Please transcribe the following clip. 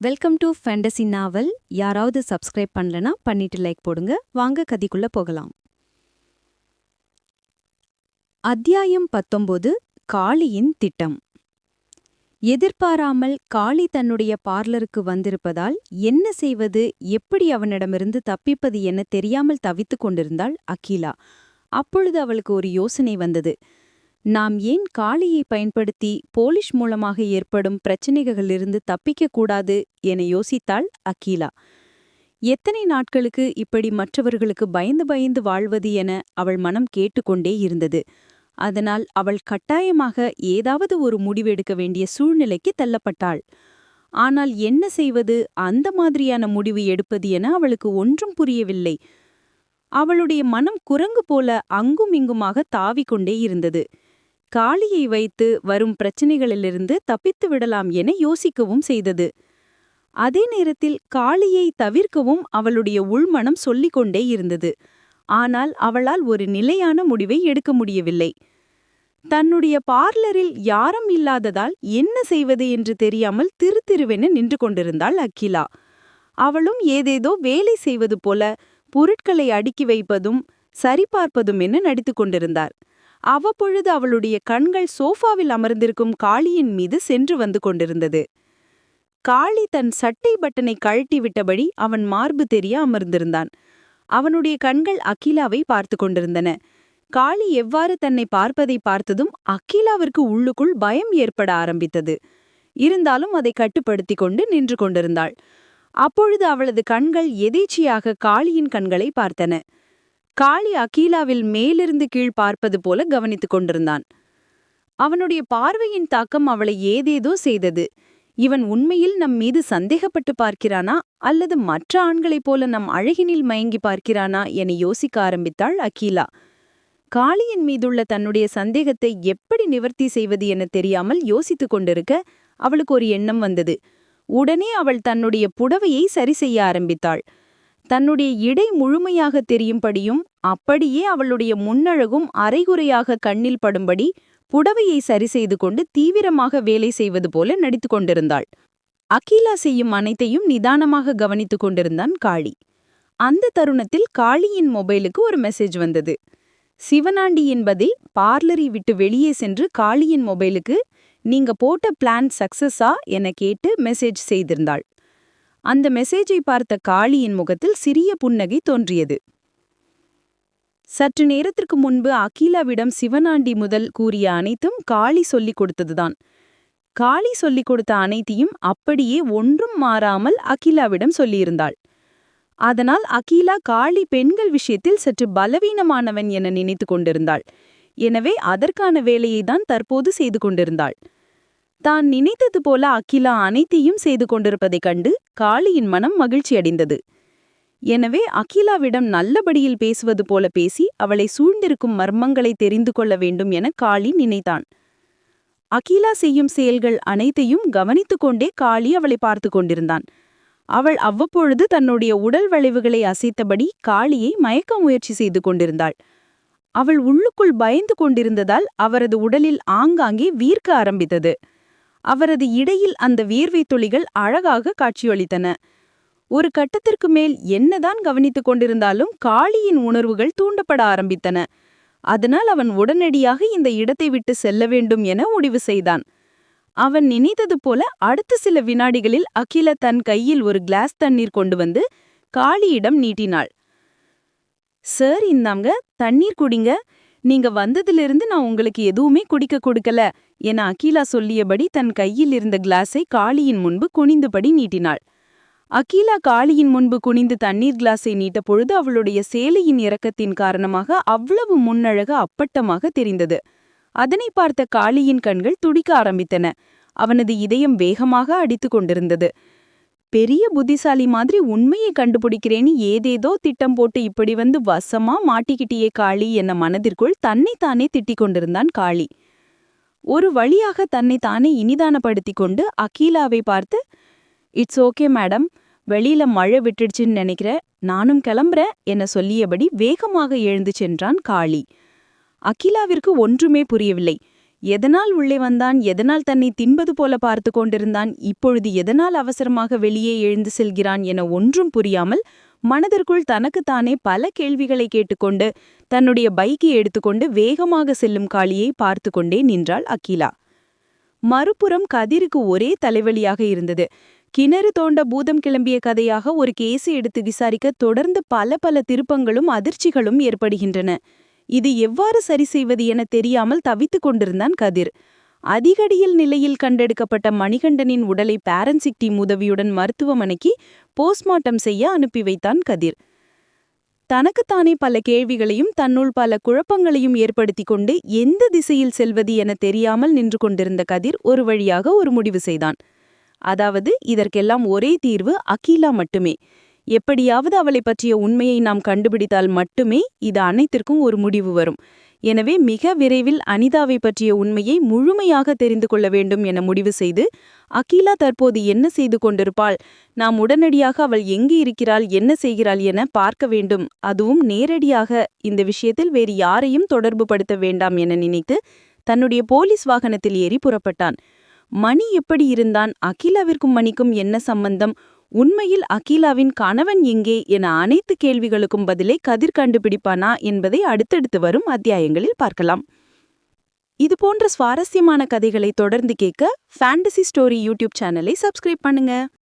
Welcome to fantasy நாவல். யாராவது subscribe பண்ணலனா பண்ணிட்டு லைக் போடுங்க. வாங்க கதைக்குள்ள போகலாம். அத்தியாயம் 19. காளியின் திட்டம். எதிர்பாராமல் காளி தன்னுடைய பார்லருக்கு வந்திருப்பதால் என்ன செய்வது, எப்படி அவனிடமிருந்து தப்பிப்பது என தெரியாமல் தவித்துக் கொண்டிருந்தாள் அகிலா. அப்பொழுது அவளுக்கு ஒரு யோசனை வந்தது. நாம் ஏன் காளியை பயன்படுத்தி போலிஷ் மூலமாக ஏற்படும் பிரச்சனைகளிலிருந்து தப்பிக்கக் கூடாது என யோசித்தாள் அகிலா. எத்தனை நாட்களுக்கு இப்படி மற்றவர்களுக்கு பயந்து பயந்து வாழ்வது என அவள் மனம் கேட்டுக்கொண்டே இருந்தது. அதனால் அவள் கட்டாயமாக ஏதாவது ஒரு முடிவெடுக்க வேண்டிய சூழ்நிலைக்கு தள்ளப்பட்டாள். ஆனால் என்ன செய்வது, அந்த மாதிரியான முடிவு எடுப்பது என அவளுக்கு ஒன்றும் புரியவில்லை. அவளுடைய மனம் குரங்கு போல அங்கும் இங்குமாக தாவிக்கொண்டே இருந்தது. காளியை வைத்து வரும் பிரச்சனைகளிலிருந்து தப்பித்து விடலாம் என யோசிக்கவும் செய்தது. அதே நேரத்தில் காளியை தவிர்க்கவும் அவளுடைய உள்மனம் சொல்லிக்கொண்டே இருந்தது. ஆனால் அவளால் ஒரு நிலையான முடிவை எடுக்க முடியவில்லை. தன்னுடைய பார்லரில் யாரும் இல்லாததால் என்ன செய்வது என்று தெரியாமல் திருத்திருவென நின்று கொண்டிருந்தாள் அகிலா. அவளும் ஏதேதோ வேலை செய்வது போல பொருட்களை அடுக்கி வைப்பதும் சரிபார்ப்பதும் என நடித்து கொண்டிருந்தார். அவ்வப்பொழுது அவளுடைய கண்கள் சோஃபாவில் அமர்ந்திருக்கும் காளியின் மீது சென்று வந்து கொண்டிருந்தது. காளி தன் சட்டை பட்டனை கழட்டி விட்டபடி அவன் மார்பு தெரிய அமர்ந்திருந்தான். அவனுடைய கண்கள் அகிலாவை பார்த்து கொண்டிருந்தன. காளி எவ்வாறு தன்னை பார்ப்பதை பார்த்ததும் அகிலாவிற்கு உள்ளுக்குள் பயம் ஏற்பட ஆரம்பித்தது. இருந்தாலும் அதை கட்டுப்படுத்தி கொண்டு நின்று கொண்டிருந்தாள். அப்பொழுது அவளது கண்கள் எதேச்சியாக காளியின் கண்களை பார்த்தன. காளி அகிலாவில் மேலிருந்து கீழ் பார்ப்பது போல கவனித்துக் கொண்டிருந்தான். அவனுடைய பார்வையின் தாக்கம் அவளை ஏதேதோ செய்தது. இவன் உண்மையில் நம் மீது சந்தேகப்பட்டு பார்க்கிறானா, அல்லது மற்ற ஆண்களைப் போல நம் அழகினில் மயங்கி பார்க்கிறானா என யோசிக்க ஆரம்பித்தாள் அகிலா. காளியின் மீதுள்ள தன்னுடைய சந்தேகத்தை எப்படி நிவர்த்தி செய்வது என தெரியாமல் யோசித்துக் கொண்டிருக்க அவளுக்கு ஒரு எண்ணம் வந்தது. உடனே அவள் தன்னுடைய புடவையை சரி செய்ய ஆரம்பித்தாள். தன்னுடைய இடை முழுமையாக தெரியும்படியும் அப்படியே அவளுடைய முன்னழகும் அரைகுறையாக கண்ணில் படும்படி புடவையை சரி செய்து கொண்டு தீவிரமாக வேலை செய்வது போல நடித்து கொண்டிருந்தாள். அகிலா செய்யும் அனைத்தையும் நிதானமாக கவனித்துக் கொண்டிருந்தான் காளி. அந்த தருணத்தில் காளியின் மொபைலுக்கு ஒரு மெசேஜ் வந்தது. சிவனாண்டியின் பதில் பார்லரை விட்டு வெளியே சென்று காளியின் மொபைலுக்கு நீங்க போட்ட பிளான் சக்சஸா என கேட்டு மெசேஜ் செய்திருந்தாள். அந்த மெசேஜை பார்த்த காளியின் முகத்தில் சிறிய புன்னகை தோன்றியது. சற்று நேரத்திற்கு முன்பு அகிலாவிடம் சிவனாண்டி முதல் கூறிய அனைத்தும் காளி சொல்லிக் கொடுத்ததுதான். காளி சொல்லிக் கொடுத்த அனைத்தையும் அப்படியே ஒன்றும் மாறாமல் அகிலாவிடம் சொல்லியிருந்தாள். அதனால் அகிலா காளி பெண்கள் விஷயத்தில் சற்று பலவீனமானவன் என நினைத்து கொண்டிருந்தாள். எனவே அதற்கான வேலையை தான் தற்போது செய்து கொண்டிருந்தாள். தான் நினைத்தது போல அகிலா அனைத்தையும் செய்து கொண்டிருப்பதைக் கண்டு காளியின் மனம் மகிழ்ச்சியடைந்தது. எனவே அகிலாவிடம் நல்லபடியில் பேசுவது போல பேசி அவளை சூழ்ந்திருக்கும் மர்மங்களை தெரிந்து கொள்ள வேண்டும் என காளி நினைத்தான். அகிலா செய்யும் செயல்கள் அனைத்தையும் கவனித்துக் கொண்டே காளி அவளை பார்த்து கொண்டிருந்தான். அவள் அவ்வப்பொழுது தன்னுடைய உடல் வளைவுகளை அசைத்தபடி காளியை மயக்க முயற்சி செய்து கொண்டிருந்தாள். அவள் உள்ளுக்குள் பயந்து கொண்டிருந்ததால் அவரது உடலில் ஆங்காங்கே வீர்க்க ஆரம்பித்தது. அவரது இடையில் அந்த வியர்வை துளிகள் அழகாக காட்சியளித்தன. ஒரு கட்டத்திற்கு மேல் என்னதான் கவனித்துக் கொண்டிருந்தாலும் காளியின் உணர்வுகள் தூண்டப்பட ஆரம்பித்தன. அதனால் அவன் உடனடியாக இந்த இடத்தை விட்டு செல்ல வேண்டும் என முடிவு செய்தான். அவன் நினைத்தது போல அடுத்த சில வினாடிகளில் அகிலா தன் கையில் ஒரு கிளாஸ் தண்ணீர் கொண்டு வந்து காளியிடம் நீட்டினாள். சார், இந்தாங்க தண்ணீர் குடிங்க. நீங்க வந்ததிலிருந்து நான் உங்களுக்கு எதுவுமே குடிக்க கொடுக்கல என அகிலா சொல்லியபடி தன் கையில் இருந்த கிளாஸை காளியின் முன்பு குனிந்தபடி நீட்டினாள். அகிலா காளியின் முன்பு குனிந்து தண்ணீர் கிளாஸை நீட்ட பொழுது அவளுடைய சேலையின் இறக்கத்தின் காரணமாக அவ்வளவு முன்னழக அப்பட்டமாக தெரிந்தது. அதனை பார்த்த காளியின் கண்கள் துடிக்க ஆரம்பித்தன. அவனது இதயம் வேகமாக அடித்து கொண்டிருந்தது. பெரிய புத்திசாலி மாதிரி உண்மையை கண்டுபிடிக்கிறேன்னு ஏதேதோ திட்டம் போட்டு இப்படி வந்து வசமா மாட்டிக்கிட்டியே காளி என மனதிற்குள் தன்னைத்தானே திட்டிக் கொண்டிருந்தான் காளி. ஒரு வழியாக தன்னைத்தானே இனிதானப்படுத்தி கொண்டு அகிலாவை பார்த்து, இட்ஸ் ஓகே மேடம், வெளியில மழை விட்டுடுச்சுன்னு நினைக்கிறேன், நானும் கிளம்புறேன் என சொல்லியபடி வேகமாக எழுந்து சென்றான் காளி. அகிலாவிற்கு ஒன்றுமே புரியவில்லை. எதனால் உள்ளே வந்தான், எதனால் தன்னை தின்பது போல பார்த்து கொண்டிருந்தான், இப்பொழுது எதனால் அவசரமாக வெளியே எழுந்து செல்கிறான் என ஒன்றும் புரியாமல் மனதிற்குள் தனக்குத்தானே பல கேள்விகளை கேட்டுக்கொண்டு தன்னுடைய பைக்கை எடுத்துக்கொண்டு வேகமாக செல்லும் காளியை பார்த்து கொண்டே நின்றாள் அகிலா. மறுபுறம் கதிருக்கு ஒரே தலைவலியாக இருந்தது. கிணறு தோண்ட பூதம் கிளம்பிய கதையாக ஒரு கேஸை எடுத்து விசாரிக்க தொடர்ந்து பல திருப்பங்களும் அதிர்ச்சிகளும் ஏற்படுகின்றன. இது எவ்வாறு சரி செய்வது என தெரியாமல் தவித்துக் கொண்டிருந்தான் கதிர். அதிகடியில் நிலையில் கண்டெடுக்கப்பட்ட மணிகண்டனின் உடலை பாரன்சிக் டீம் உதவியுடன் மருத்துவமனைக்கு போஸ்ட்மார்ட்டம் செய்ய அனுப்பி வைத்தான் கதிர். தனக்குத்தானே பல கேள்விகளையும் தன்னுள் பல குழப்பங்களையும் ஏற்படுத்தி கொண்டு எந்த திசையில் செல்வது என தெரியாமல் நின்று கொண்டிருந்த கதிர் ஒரு வழியாக ஒரு முடிவு செய்தான். அதாவது இதற்கெல்லாம் ஒரே தீர்வு அகிலா மட்டுமே. எப்படியாவது அவளை பற்றிய உண்மையை நாம் கண்டுபிடித்தால் மட்டுமே இது அனைத்திற்கும் ஒரு முடிவு வரும். எனவே மிக விரைவில் அனிதாவை பற்றிய உண்மையை முழுமையாக தெரிந்து கொள்ள வேண்டும் என முடிவு செய்து, அகிலா தற்போது என்ன செய்து கொண்டிருப்பாள், நாம் உடனடியாக அவள் எங்கு இருக்கிறாள், என்ன செய்கிறாள் என பார்க்க வேண்டும், அதுவும் நேரடியாக இந்த விஷயத்தில் வேறு யாரையும் தொடர்பு படுத்த வேண்டாம் என நினைத்து தன்னுடைய போலீஸ் வாகனத்தில் ஏறி புறப்பட்டான். மணி எப்படி இருந்தான், அகிலாவிற்கும் மணிக்கும் என்ன சம்பந்தம், உண்மையில் அகிலாவின் கணவன் எங்கே என அனைத்து கேள்விகளுக்கும் பதிலை கதிர் கண்டுபிடிப்பானா என்பதை அடுத்தடுத்து வரும் அத்தியாயங்களில் பார்க்கலாம். இதுபோன்ற சுவாரஸ்யமான கதைகளை தொடர்ந்து கேட்க ஃபேண்டசி ஸ்டோரி யூடியூப் சேனலை சப்ஸ்கிரைப் பண்ணுங்க.